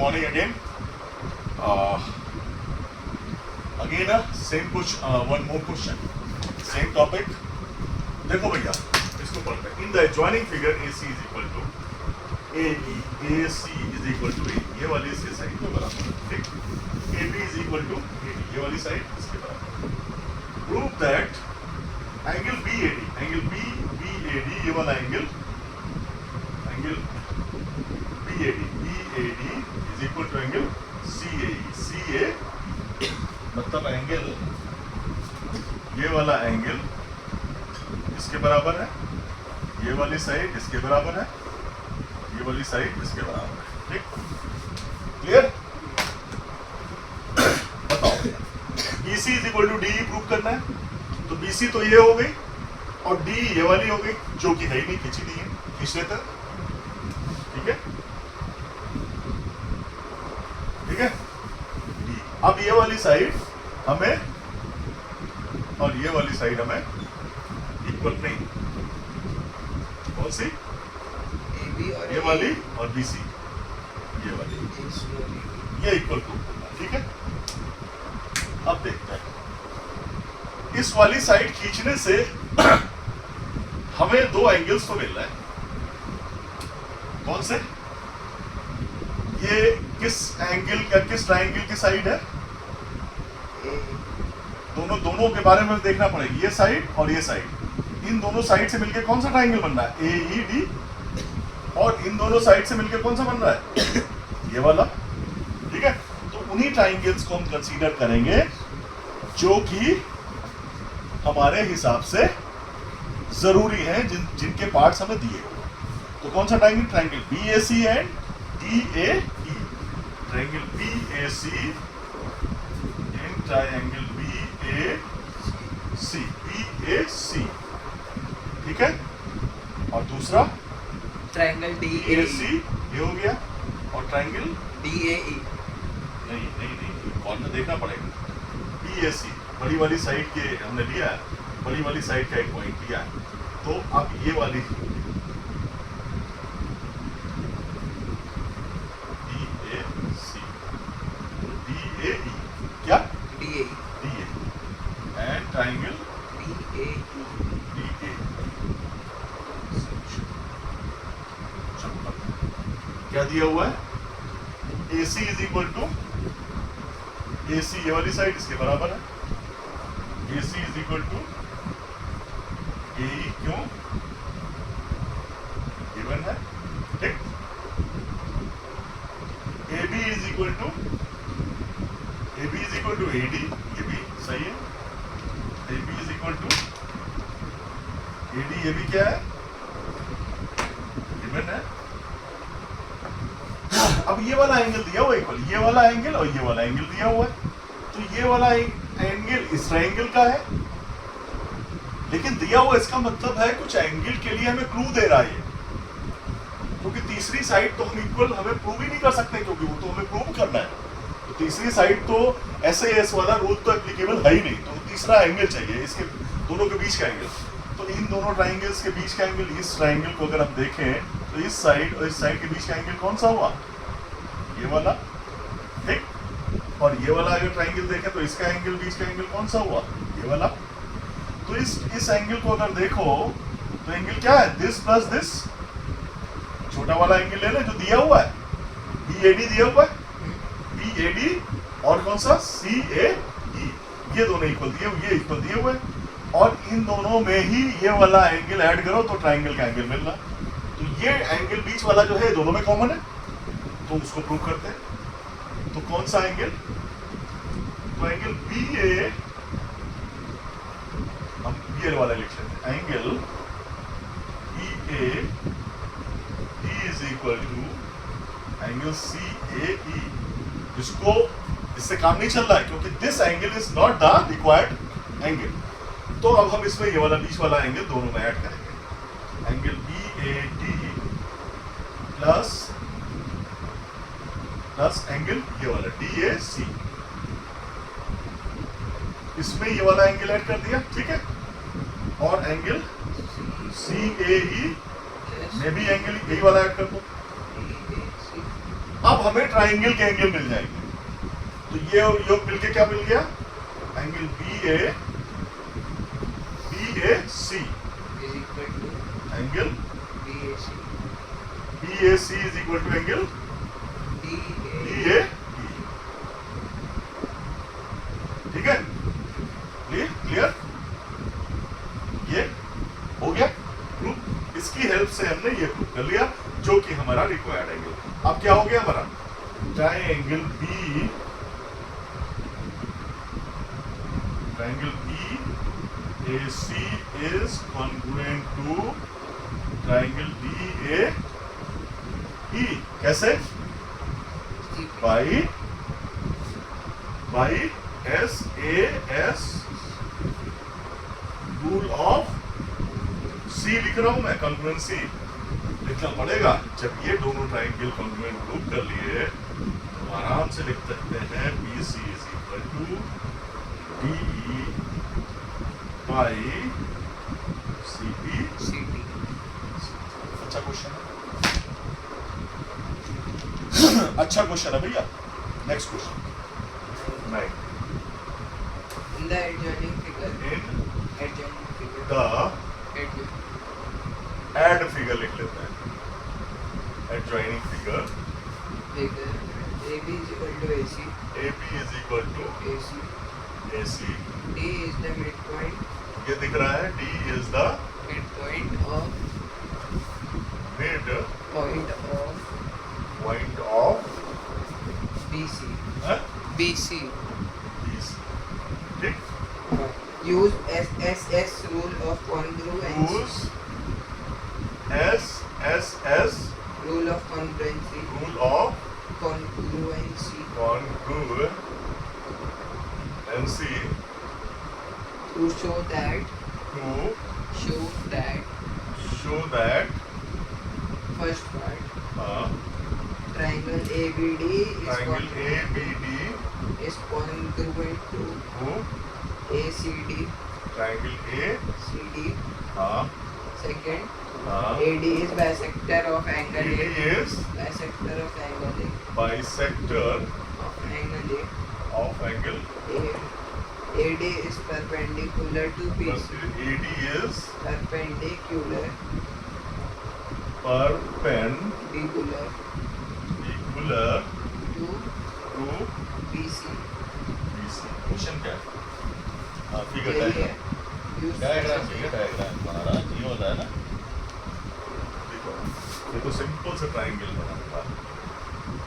morning again. Again, same question. One more question. Same topic. देखो भैया, इसको पढ़ते हैं. In the adjoining figure, AC is equal to AE. AC is equal to AE. ये वाली इसके साइड में बराबर है. ठीक. AB is equal to AD. ये वाली साइड इसके बराबर है. Prove that angle BAD. Angle BAD. ये वाला angle BAD. BAD is equal to angle CAE. CA मतलब एंगल, ये वाला एंगल इसके बराबर है, ये वाली साइड इसके बराबर है, ये वाली साइड इसके बराबर है. ठीक, क्लियर? बताओ. BC is equal to DE prove करना है. तो BC तो ये हो गई और DE ये वाली हो गई, जो कि है ही नहीं, खींची नहीं है, खींच लेते हैं. ठीक है, ठीक है. अब ये वाली साइड हमें और ये वाली साइड हमें इक्वल नहीं. कौन सी? ये वाली और BC ये वाली, ये इक्वल टू. ठीक है, अब देखते हैं. इस वाली साइड खींचने से हमें दो एंगल्स तो मिल रहा है. कौन से? ये किस एंगल का, किस ट्रायंगल की साइड है? दोनों के बारे में देखना पड़ेगी. ये साइड और ये साइड, इन दोनों साइड से मिलके कौन सा ट्रायंगल बन रहा है? AED. और इन दोनों साइड से मिलके कौन सा बन रहा है? ये वाला. ठीक है, तो उन्हीं ट्रायंगल्स को हम कंसीडर करेंगे जो कि हमारे हिसाब से जरूरी है, जिनके पार्ट्स हमें दिए. तो कौन सा triangle? Triangle BAC and DAE. Triangle BAC and triangle BAC. ठीक है, और दूसरा ट्रायंगल DAE. ये हो गया, और ट्रायंगल DAE. नहीं, कौन में देखना पड़ेगा. BAC बड़ी वाली साइड के हमने लिया है, बड़ी वाली साइड का एक पॉइंट लिया है. तो अब ये वाली DAE क्या? DAE. And triangle DAE. क्या दिया हुआ है? AC is equal to AC ये वाली साइड इसके बराबर है. AC is equal to AE. क्यों? गिवन है. ठीक. AB is equal to AD. ये भी सही है. AB is equal to AD. ये भी क्या है? गिवन है. अब ये वाला एंगल दिया हुआ है इक्वल, ये वाला एंगल और ये वाला एंगल दिया हुआ है. तो ये वाला एंगल इस ट्रायंगल का है, लेकिन दिया हुआ इसका मतलब है कुछ एंगल के लिए हमें क्लू दे रहा है. क्योंकि तीसरी साइड तो हम इक्वल हमें प्रूव ही नहीं कर सकते, क्योंकि वो तो हमें प्रूव करना है. तो तीसरी साइड तो SAS वाला रूल तो एप्लीकेबल है ही नहीं. तो तीसरा एंगल चाहिए, इसके दोनों के बीच का एंगल. तो इन दोनों ट्रायंगल्स के बीच का एंगल, इस ट्रायंगल को अगर हम देखें तो इस साइड और इस साइड के बीच का एंगल कौन सा हुआ? ये वाला. ठीक. और ये वाला अगर ट्रायंगल देखें तो इसका एंगल, बीच का एंगल कौन सा हुआ? ये वाला. तो इस एंगल को अगर देखो तो एंगल क्या है? This plus this. छोटा वाला एंगल ले ले जो दिया हुआ है, BAD दिया हुआ है. BAD और कौन सा? CAE. ये दोनों इक्वल दिए, ये इक्वल दिए हुए, और इन दोनों में ही ये वाला एंगल ऐड करो तो ट्रायंगल का एंगल मिल रहा. तो ये एंगल बीच वाला जो है दोनों में कॉमन है, तो उसको प्रूव करते हैं. तो कौन सा एंगल? तो एंगल BA, हम BA वाला लिख लेते हैं. Angle BAD is equal to angle CAE. इससे काम नहीं चल रहा है, क्योंकि this angle is not the required angle. तो अब हम इसमें ये वाला बीच वाला एंगल दोनों में ऐड करेंगे. एंगल BAD प्लस एंगल ये वाला DAC. इसमें ये वाला एंगल ऐड कर दिया. ठीक है, और एंगल CAE में भी एंगल यही वाला ऐड कर दो. अब अब हमें ट्राइंगल के एंगल मिल जाएंगे। तो ये और योग मिलके क्या मिल गया? Angle BAC, is equal to angle BAC. BAC is equal to angle DA. DAE। ठीक है, क्लियर? ये हो गया प्रूफ। इसकी हेल्प से हमने ये प्रूफ कर लिया, जो कि हमारा रिक्वायर्ड एंगल। अब क्या हो गया हमारा? Triangle BAC is congruent to triangle DAE। कैसे? by SAS rule of C लिख रहा हूं मैं, कॉन्ग्रुएंसी लिखना पड़ेगा। जब ये दोनों ट्राइंगल कॉन्ग्रुएंट प्रूव कर लिए तो आराम से लिख सकते हैं BC is equal to DE by CB। CT. अच्छा क्वेश्चन है, अच्छा क्वेश्चन है भैया। Next question 9। In the adjoining figure. In Adjoining figure. The Adjoining. Ad figure लिख लेते हैं। Adjoining figure Figure. AB is equal to AC. AB is equal to AC. AC। D is the midpoint. ये दिख रहा है D is the Midpoint of mid point of point of BC. huh? BC. BC। ठीक, Use SSS rule of congruency. use SSS Rule of congruency. rule of Congruency. congruency To show that. to show that First part. Triangle ABD triangle ABD is congruent to to ACD. triangle CD. Second. AD is bisector of angle AD A. is Bisector of angle bisector A. Of angle A. of angle AD is perpendicular to plus BC. AD is Perpendicular. perpendicular To to BC. BC। Question क्या है? Figure यही है. Diagram, Use diagram चाहिए, diagram बनाना ये होता है ना। देखो ये तो सिंपल से ट्राइंगल बना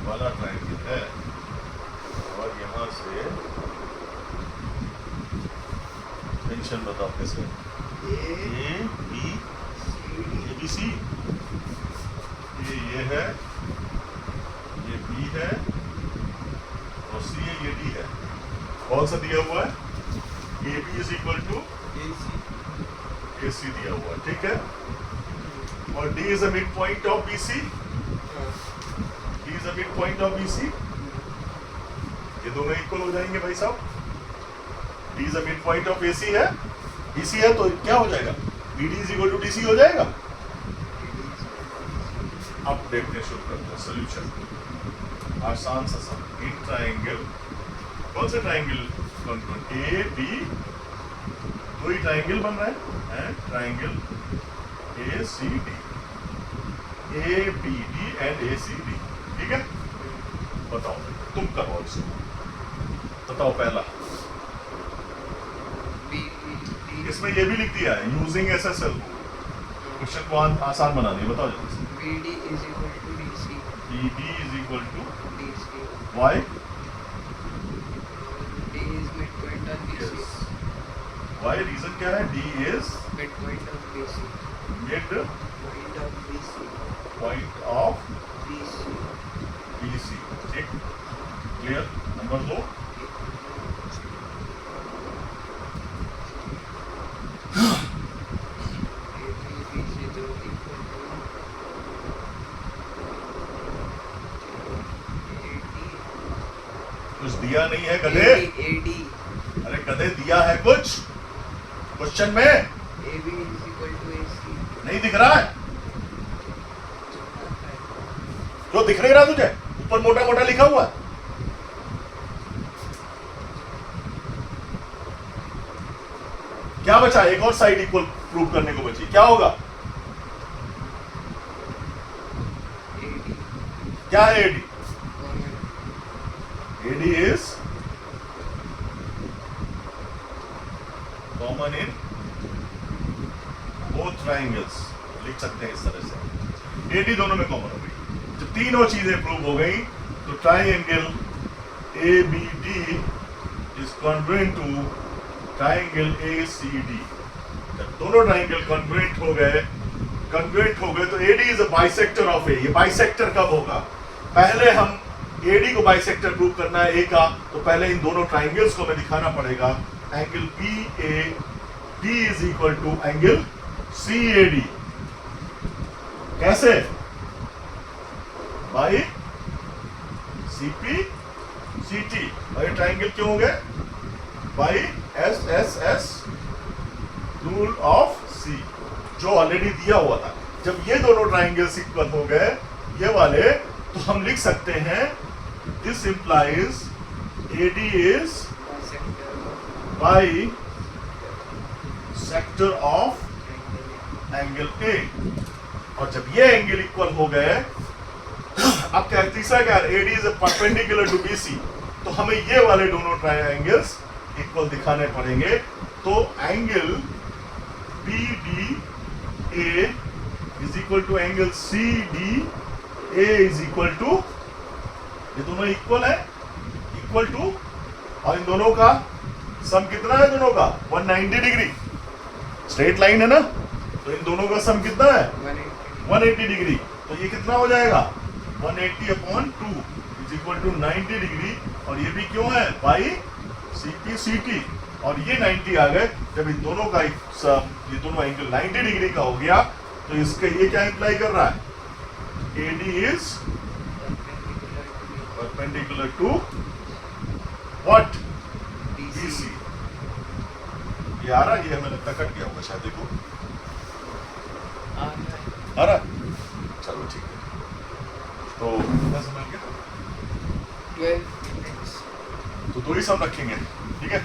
वाला ट्राइंगल है, और यहाँ से टेंशन बताओ कैसे? A, A B C, ये है, ये B है, और C है, ये D है। कौन सा दिया हुआ है? AB is equal to AC दिया हुआ है, ठीक है। और D is a midpoint of BC, D is a midpoint of BC। ये दोनों इक्वल हो जाएंगे भाई साहब। D is a midpoint of AC है, BC है, तो क्या हो जाएगा? BD is equal to DC हो जाएगा। अब देखने शुरू करते हैं सोल्यूशन। आसान सा सब इन ट्राइंगल, कौन सा ट्राइंगल? ए बी, दो ही ट्राइंगल बन रहा है, triangle A C D, A B D and A C D. ठीक है, बताओ तुम करो इसको, बताओ पहला। इसमें ये भी लिख दिया है यूजिंग एसएसएल, क्वेश्चन को आसान बना दिया। बताओ जल्दी से। BD is equal to DC. BD is equal to DC. y। D is midpoint of BC. Yes. Y reason क्या है? D is Midpoint of BC. mid Point of BC. point of BC. BC। ठीक, clear. Number 2, BC तो equal कुछ दिया नहीं है to गधे? AD. अरे गधे दिया है कुछ क्वेश्चन में? AB is equal to AC. नहीं दिख रहा है? क्यों दिख नहीं रहा तुझे? ऊपर मोटा मोटा लिखा हुआ है। क्या बचा? एक और साइड इक्वल प्रूव करने को बची, क्या होगा? AD क्या है AD? Common AD is common in both triangles, लिख सकते हैं इस तरह से, एडी दोनों में कॉमन हो गई। जब तीनों चीजें प्रूव हो गई तो triangle ABD is congruent to triangle ACD। जब दोनों ट्राइंगल कॉन्ग्रुएंट हो गए तो AD is a bisector of A। ये बाइसेक्टर कब होगा? पहले हम AD को बाइसेक्टर प्रूव करना है A का, तो पहले इन दोनों ट्राइंगल्स को हमें दिखाना पड़ेगा angle BAD is equal to angle CAD। कैसे? By CPCT। और ये ट्राइंगल क्यों हो गए? By SSS rule of C, जो ऑलरेडी दिया हुआ था। जब ये दोनों ट्राइंगल्स इक्वल हो गए ये वाले, तो हम लिख सकते हैं this implies AD is by sector of angle A। और जब ये एंगल इक्वल हो गए, अब क्या तीसरा क्या? AD is perpendicular to BC, तो हमें ये वाले दोनों ट्रायंगल्स इक्वल दिखाने पड़ेंगे। तो angle BDA is equal to angle CDA is equal to, ये दोनों इक्वल है, इक्वल टू, और इन दोनों का सम कितना है? दोनों का 190 डिग्री, स्ट्रेट लाइन है ना, तो इन दोनों का सम कितना है? 180 डिग्री। तो ये कितना हो जाएगा? 180/2 इज इक्वल टू 90 डिग्री। और ये भी क्यों है? By CPCT। और ये 90 आ गए। जब इन दोनों का ये दोनों एंगल 90 डिग्री का हो गया, तो इसका ये क्या इंप्लाई कर रहा है? AD is perpendicular to what? BC। ये आ रहा है? ये हमें लगता कट गया होगा शायद, देखो आ रहा है? चलो ठीक है। तो कितना समय हो गया? 12 minutes तो दो ही सम रखेंगे, ठीक है।